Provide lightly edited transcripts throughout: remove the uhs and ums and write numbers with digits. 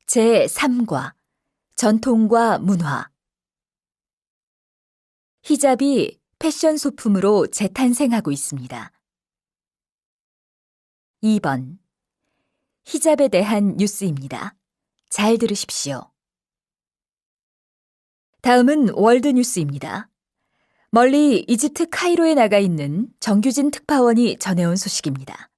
제3과 전통과 문화. 히잡이 패션 소품으로 재탄생하고 있습니다. 2번. 히잡에 대한 뉴스입니다. 잘 들으십시오. 다음은 월드 뉴스입니다. 멀리 이집트 카이로에 나가 있는 정규진 특파원이 전해온 소식입니다.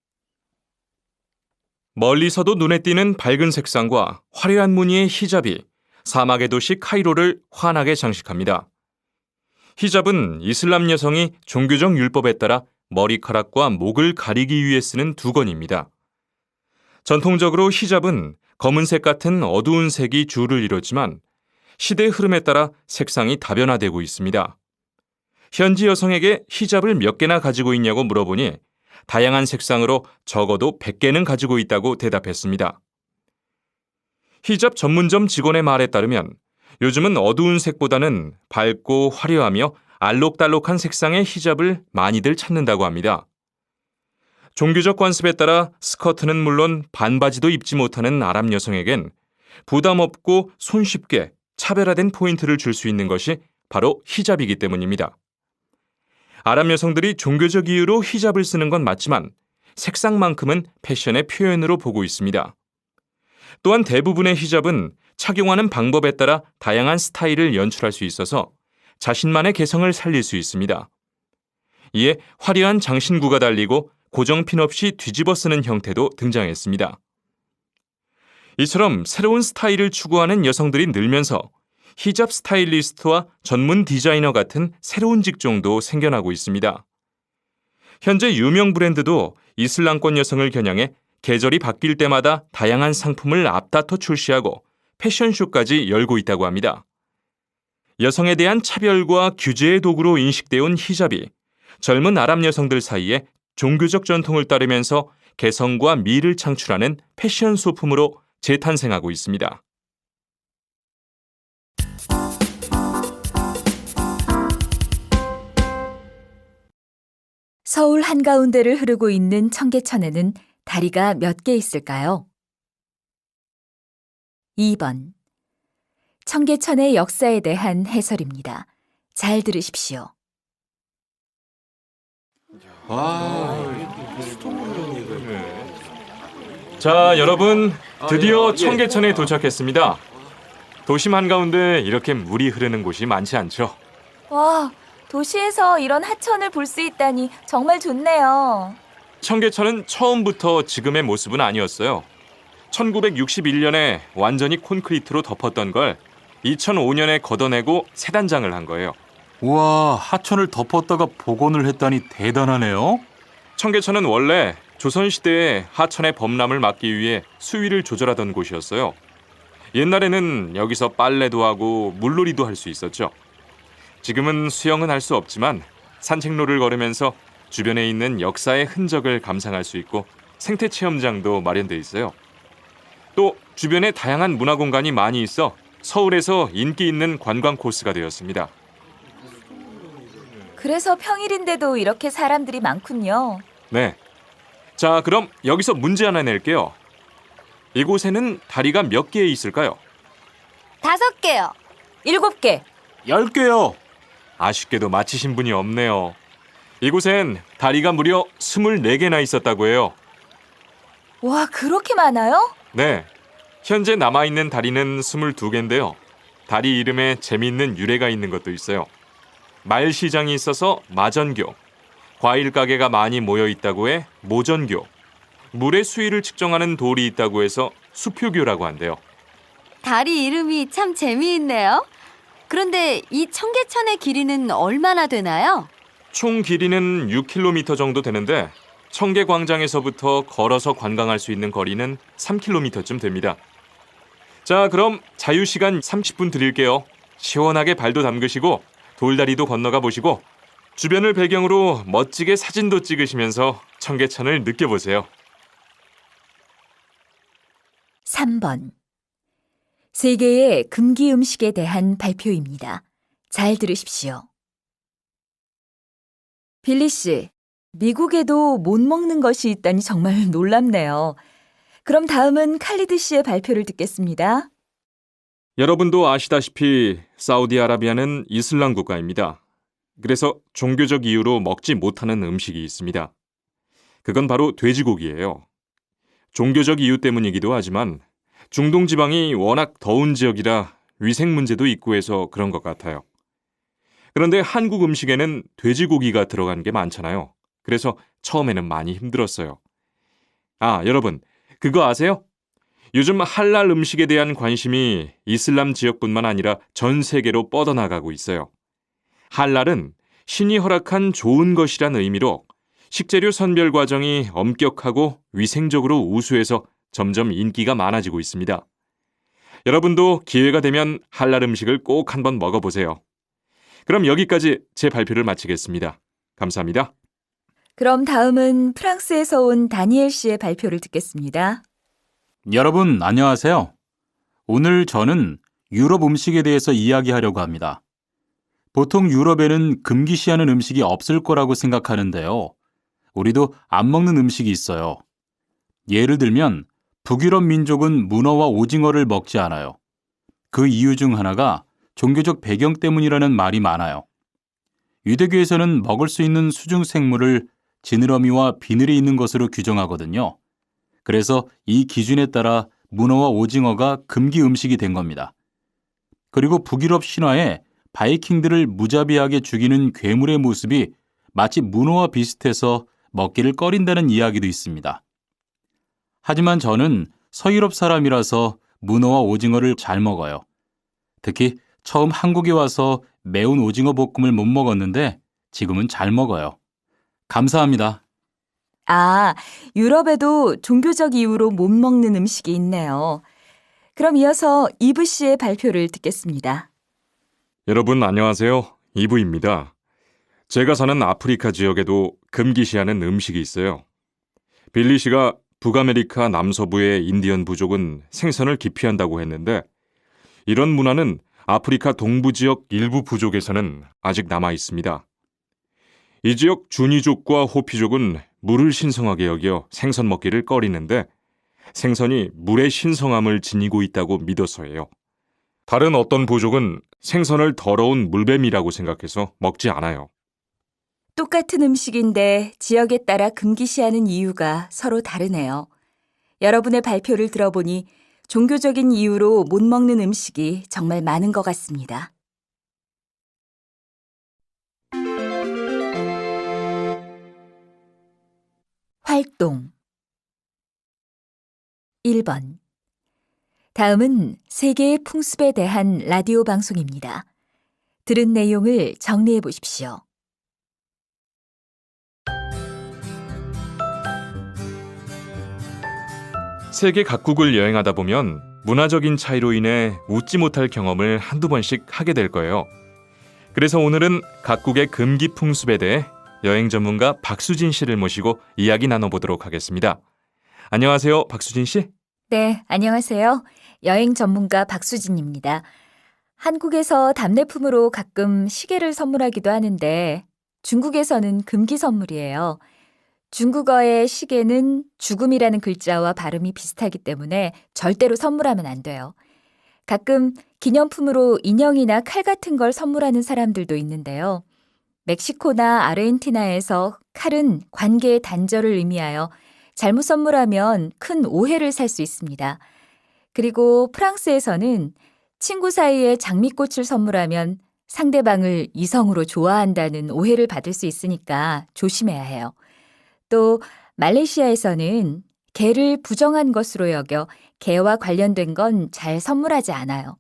멀리서도 눈에 띄는 밝은 색상과 화려한 무늬의 히잡이 사막의 도시 카이로를 환하게 장식합니다. 히잡은 이슬람 여성이 종교적 율법에 따라 머리카락과 목을 가리기 위해 쓰는 두건입니다. 전통적으로 히잡은 검은색 같은 어두운 색이 주를 이뤘지만 시대의 흐름에 따라 색상이 다변화되고 있습니다. 현지 여성에게 히잡을 몇 개나 가지고 있냐고 물어보니 다양한 색상으로 적어도 100개는 가지고 있다고 대답했습니다. 히잡 전문점 직원의 말에 따르면 요즘은 어두운 색보다는 밝고 화려하며 알록달록한 색상의 히잡을 많이들 찾는다고 합니다. 종교적 관습에 따라 스커트는 물론 반바지도 입지 못하는 아랍 여성에겐 부담 없고 손쉽게 차별화된 포인트를 줄 수 있는 것이 바로 히잡이기 때문입니다. 아랍 여성들이 종교적 이유로 히잡을 쓰는 건 맞지만 색상만큼은 패션의 표현으로 보고 있습니다. 또한 대부분의 히잡은 착용하는 방법에 따라 다양한 스타일을 연출할 수 있어서 자신만의 개성을 살릴 수 있습니다. 이에 화려한 장신구가 달리고 고정핀 없이 뒤집어 쓰는 형태도 등장했습니다. 이처럼 새로운 스타일을 추구하는 여성들이 늘면서 히잡 스타일리스트와 전문 디자이너 같은 새로운 직종도 생겨나고 있습니다. 현재 유명 브랜드도 이슬람권 여성을 겨냥해 계절이 바뀔 때마다 다양한 상품을 앞다퉈 출시하고 패션쇼까지 열고 있다고 합니다. 여성에 대한 차별과 규제의 도구로 인식되어 온 히잡이 젊은 아랍 여성들 사이에 종교적 전통을 따르면서 개성과 미를 창출하는 패션 소품으로 재탄생하고 있습니다. 서울 한가운데를 흐르고 있는 청계천에는 다리가 몇 개 있을까요? 2번. 청계천의 역사에 대한 해설입니다. 잘 들으십시오. 자, 여러분, 드디어 청계천에 도착했습니다. 도심 한가운데 이렇게 물이 흐르는 곳이 많지 않죠? 와, 도시에서 이런 하천을 볼 수 있다니 정말 좋네요. 청계천은 처음부터 지금의 모습은 아니었어요. 1961년에 완전히 콘크리트로 덮었던 걸 2005년에 걷어내고 새 단장을 한 거예요. 우와, 하천을 덮었다가 복원을 했다니 대단하네요. 청계천은 원래 조선시대에 하천의 범람을 막기 위해 수위를 조절하던 곳이었어요. 옛날에는 여기서 빨래도 하고 물놀이도 할 수 있었죠. 지금은 수영은 할 수 없지만 산책로를 걸으면서 주변에 있는 역사의 흔적을 감상할 수 있고 생태 체험장도 마련돼 있어요. 또 주변에 다양한 문화 공간이 많이 있어 서울에서 인기 있는 관광 코스가 되었습니다. 그래서 평일인데도 이렇게 사람들이 많군요. 네. 자, 그럼 여기서 문제 하나 낼게요. 이곳에는 다리가 몇 개 있을까요? 5개요. 7개. 10개요. 아쉽게도 맞히신 분이 없네요. 이곳엔 다리가 무려 24개나 있었다고 해요. 와, 그렇게 많아요? 네. 현재 남아있는 다리는 22개인데요. 다리 이름에 재미있는 유래가 있는 것도 있어요. 말시장이 있어서 마전교, 과일 가게가 많이 모여 있다고 해 모전교, 물의 수위를 측정하는 돌이 있다고 해서 수표교라고 한대요. 다리 이름이 참 재미있네요. 그런데 이 청계천의 길이는 얼마나 되나요? 총 길이는 6km 정도 되는데 청계광장에서부터 걸어서 관광할 수 있는 거리는 3km쯤 됩니다. 자, 그럼 자유시간 30분 드릴게요. 시원하게 발도 담그시고 돌다리도 건너가 보시고 주변을 배경으로 멋지게 사진도 찍으시면서 청계천을 느껴보세요. 3번. 세계의 금기 음식에 대한 발표입니다. 잘 들으십시오. 빌리 씨, 미국에도 못 먹는 것이 있다니 정말 놀랍네요. 그럼 다음은 칼리드 씨의 발표를 듣겠습니다. 여러분도 아시다시피 사우디아라비아는 이슬람 국가입니다. 그래서 종교적 이유로 먹지 못하는 음식이 있습니다. 그건 바로 돼지고기예요. 종교적 이유 때문이기도 하지만 중동 지방이 워낙 더운 지역이라 위생 문제도 있고 해서 그런 것 같아요. 그런데 한국 음식에는 돼지고기가 들어간 게 많잖아요. 그래서 처음에는 많이 힘들었어요. 아, 여러분, 그거 아세요? 요즘 할랄 음식에 대한 관심이 이슬람 지역뿐만 아니라 전 세계로 뻗어나가고 있어요. 할랄은 신이 허락한 좋은 것이란 의미로 식재료 선별 과정이 엄격하고 위생적으로 우수해서 점점 인기가 많아지고 있습니다. 여러분도 기회가 되면 할랄 음식을 꼭 한번 먹어보세요. 그럼 여기까지 제 발표를 마치겠습니다. 감사합니다. 그럼 다음은 프랑스에서 온 다니엘 씨의 발표를 듣겠습니다. 여러분, 안녕하세요. 오늘 저는 유럽 음식에 대해서 이야기하려고 합니다. 보통 유럽에는 금기시하는 음식이 없을 거라고 생각하는데요. 우리도 안 먹는 음식이 있어요. 예를 들면 북유럽 민족은 문어와 오징어를 먹지 않아요. 그 이유 중 하나가 종교적 배경 때문이라는 말이 많아요. 유대교에서는 먹을 수 있는 수중 생물을 지느러미와 비늘이 있는 것으로 규정하거든요. 그래서 이 기준에 따라 문어와 오징어가 금기 음식이 된 겁니다. 그리고 북유럽 신화에 바이킹들을 무자비하게 죽이는 괴물의 모습이 마치 문어와 비슷해서 먹기를 꺼린다는 이야기도 있습니다. 하지만 저는 서유럽 사람이라서 문어와 오징어를 잘 먹어요. 특히 처음 한국에 와서 매운 오징어 볶음을 못 먹었는데 지금은 잘 먹어요. 감사합니다. 아, 유럽에도 종교적 이유로 못 먹는 음식이 있네요. 그럼 이어서 이브 씨의 발표를 듣겠습니다. 여러분 안녕하세요. 이브입니다. 제가 사는 아프리카 지역에도 금기시하는 음식이 있어요. 빌리 씨가 북아메리카 남서부의 인디언 부족은 생선을 기피한다고 했는데 이런 문화는 아프리카 동부 지역 일부 부족에서는 아직 남아 있습니다. 이 지역 주니족과 호피족은 물을 신성하게 여겨 생선 먹기를 꺼리는데 생선이 물의 신성함을 지니고 있다고 믿어서예요. 다른 어떤 부족은 생선을 더러운 물뱀이라고 생각해서 먹지 않아요. 똑같은 음식인데 지역에 따라 금기시하는 이유가 서로 다르네요. 여러분의 발표를 들어보니 종교적인 이유로 못 먹는 음식이 정말 많은 것 같습니다. 활동 1번. 다음은 세계의 풍습에 대한 라디오 방송입니다. 들은 내용을 정리해 보십시오. 세계 각국을 여행하다 보면 문화적인 차이로 인해 웃지 못할 경험을 한두 번씩 하게 될 거예요. 그래서 오늘은 각국의 금기 풍습에 대해 여행 전문가 박수진 씨를 모시고 이야기 나눠보도록 하겠습니다. 안녕하세요, 박수진 씨. 네, 안녕하세요. 여행 전문가 박수진입니다. 한국에서 답례품으로 가끔 시계를 선물하기도 하는데 중국에서는 금기 선물이에요. 중국어의 시계는 죽음이라는 글자와 발음이 비슷하기 때문에 절대로 선물하면 안 돼요. 가끔 기념품으로 인형이나 칼 같은 걸 선물하는 사람들도 있는데요. 멕시코나 아르헨티나에서 칼은 관계의 단절을 의미하여 잘못 선물하면 큰 오해를 살 수 있습니다. 그리고 프랑스에서는 친구 사이에 장미꽃을 선물하면 상대방을 이성으로 좋아한다는 오해를 받을 수 있으니까 조심해야 해요. 또 말레이시아에서는 개를 부정한 것으로 여겨 개와 관련된 건 잘 선물하지 않아요.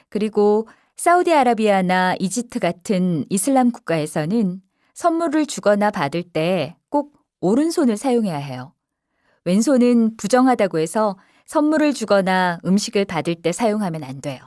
그리고 사우디아라비아나 이집트 같은 이슬람 국가에서는 선물을 주거나 받을 때 꼭 오른손을 사용해야 해요. 왼손은 부정하다고 해서 선물을 주거나 음식을 받을 때 사용하면 안 돼요.